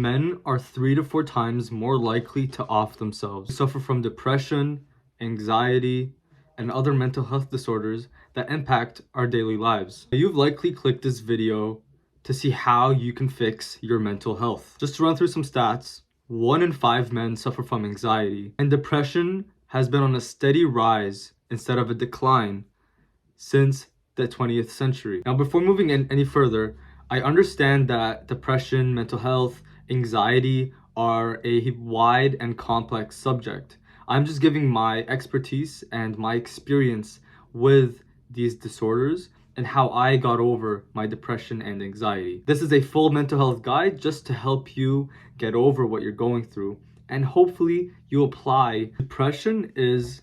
Men are 3 to 4 times more likely to off themselves. They suffer from depression, anxiety, and other mental health disorders that impact our daily lives. You've likely clicked this video to see how you can fix your mental health. Just to run through some stats, 1 in 5 men suffer from anxiety, and depression has been on a steady rise instead of a decline since the 20th century. Now, before moving any further, I understand that depression, mental health, anxiety are a wide and complex subject. I'm just giving my expertise and my experience with these disorders and how I got over my depression and anxiety. This is a full mental health guide just to help you get over what you're going through, and hopefully you apply. Depression is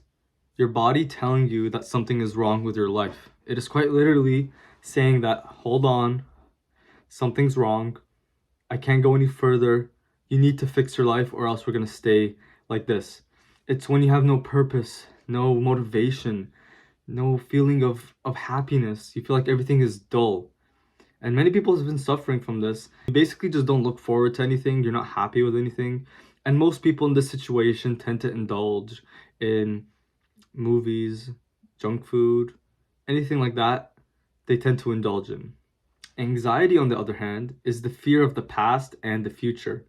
your body telling you that something is wrong with your life. It is quite literally saying that, hold on, something's wrong. I can't go any further. You need to fix your life or else we're going to stay like this. It's when you have no purpose, no motivation, no feeling of happiness. You feel like everything is dull. And many people have been suffering from this. You basically just don't look forward to anything. You're not happy with anything. And most people in this situation tend to indulge in movies, junk food, anything like that, they tend to indulge in. Anxiety, on the other hand, is the fear of the past and the future.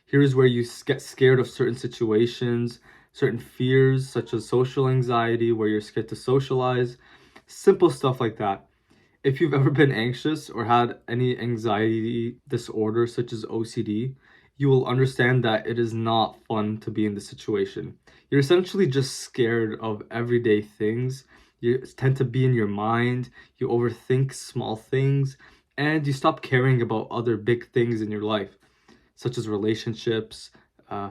Here is where you get scared of certain situations, certain fears, such as social anxiety, where you're scared to socialize, simple stuff like that. If you've ever been anxious or had any anxiety disorder, such as OCD, you will understand that it is not fun to be in this situation. You're essentially just scared of everyday things. You tend to be in your mind, you overthink small things, and you stop caring about other big things in your life, such as relationships,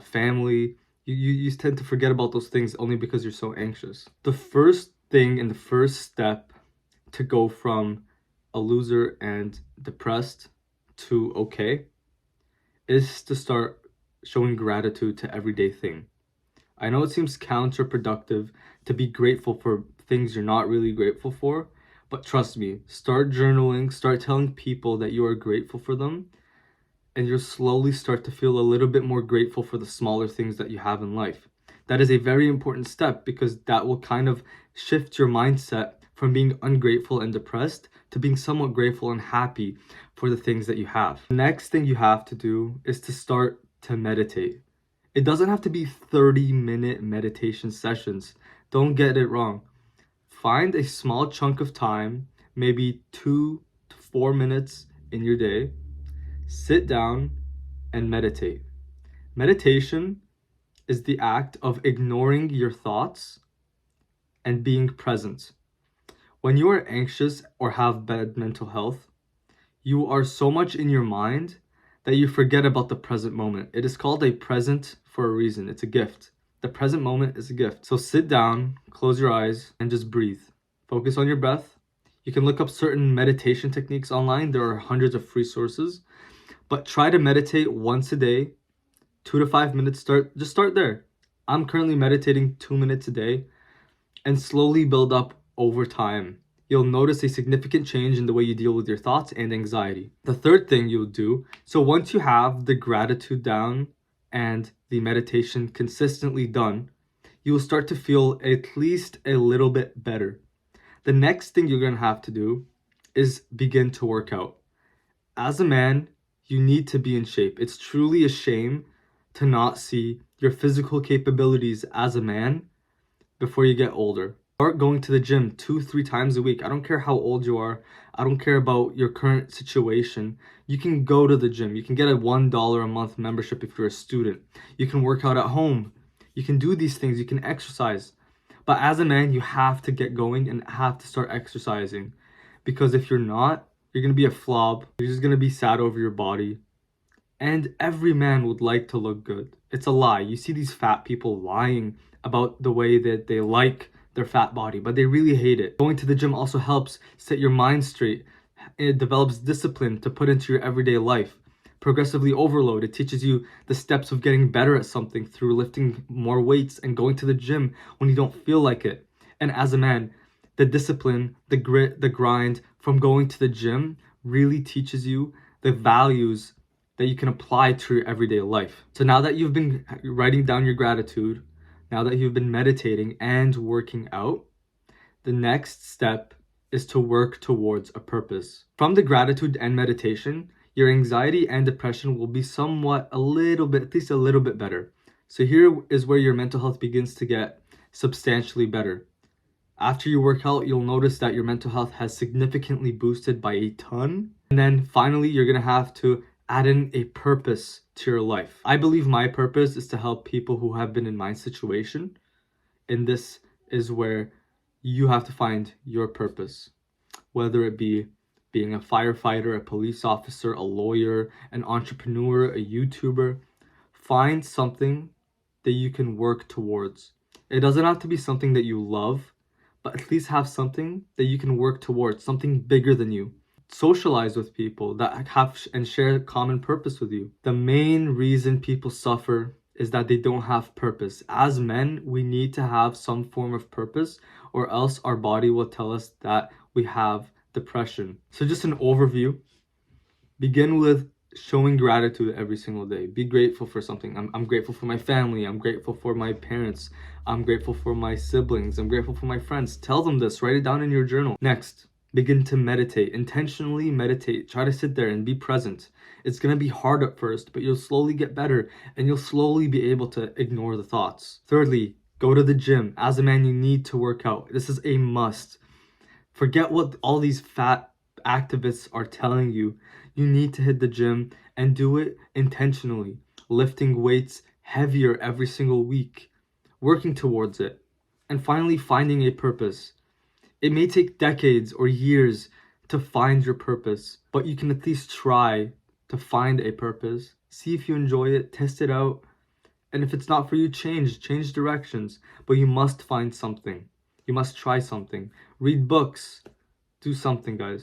family. You tend to forget about those things only because you're so anxious. The first thing and the first step to go from a loser and depressed to okay is to start showing gratitude to everyday thing. I know it seems counterproductive to be grateful for things you're not really grateful for, but trust me, start journaling, start telling people that you are grateful for them, and you'll slowly start to feel a little bit more grateful for the smaller things that you have in life. That is a very important step because that will kind of shift your mindset from being ungrateful and depressed to being somewhat grateful and happy for the things that you have. The next thing you have to do is to start to meditate. It doesn't have to be 30-minute meditation sessions. Don't get it wrong. Find a small chunk of time, maybe 2 to 4 minutes in your day. Sit down and meditate. Meditation is the act of ignoring your thoughts and being present. When you are anxious or have bad mental health, you are so much in your mind that you forget about the present moment. It is called a present for a reason. It's a gift. The present moment is a gift. So sit down, close your eyes, and just breathe. Focus on your breath. You can look up certain meditation techniques online. There are hundreds of free sources. But try to meditate once a day, 2 to 5 minutes. Just start there. I'm currently meditating 2 minutes a day and slowly build up over time. You'll notice a significant change in the way you deal with your thoughts and anxiety. The third thing you'll do, so once you have the gratitude down and the meditation consistently done, you'll start to feel at least a little bit better. The next thing you're going to have to do is begin to work out. As a man, you need to be in shape. It's truly a shame to not see your physical capabilities as a man before you get older. Start going to the gym 2-3 times a week. I don't care how old you are. I don't care about your current situation. You can go to the gym. You can get a $1 a month membership if you're a student. You can work out at home. You can do these things. You can exercise. But as a man, you have to get going and have to start exercising. Because if you're not, you're going to be a flob. You're just going to be sad over your body. And every man would like to look good. It's a lie. You see these fat people lying about the way that they like their fat body, but they really hate it. Going to the gym also helps set your mind straight. It develops discipline to put into your everyday life. Progressively overload, it teaches you the steps of getting better at something through lifting more weights and going to the gym when you don't feel like it. And as a man, the discipline, the grit, the grind from going to the gym really teaches you the values that you can apply to your everyday life. So now that you've been writing down your gratitude, now that you've been meditating and working out, the next step is to work towards a purpose. From the gratitude and meditation, your anxiety and depression will be somewhat at least a little bit better. So here is where your mental health begins to get substantially better. After you work out, you'll notice that your mental health has significantly boosted by a ton. And then finally, you're gonna have to add in a purpose to your life. I believe my purpose is to help people who have been in my situation. And this is where you have to find your purpose, whether it be being a firefighter, a police officer, a lawyer, an entrepreneur, a YouTuber. Find something that you can work towards. It doesn't have to be something that you love, but at least have something that you can work towards, something bigger than you. Socialize with people that have and share a common purpose with you. The main reason people suffer is that they don't have purpose. As men, we need to have some form of purpose, or else our body will tell us that we have depression. So just an overview. Begin with showing gratitude every single day. Be grateful for something. I'm grateful for my family. I'm grateful for my parents. I'm grateful for my siblings. I'm grateful for my friends. Tell them this. Write it down in your journal. Next, begin to meditate. Intentionally meditate. Try to sit there and be present. It's going to be hard at first, but you'll slowly get better and you'll slowly be able to ignore the thoughts. Thirdly, go to the gym. As a man, you need to work out. This is a must. Forget what all these fat activists are telling you. You need to hit the gym and do it intentionally. Lifting weights heavier every single week. Working towards it. And finally, finding a purpose. It may take decades or years to find your purpose, but you can at least try to find a purpose. See if you enjoy it, test it out. And if it's not for you, change directions. But you must find something. You must try something. Read books. Do something, guys.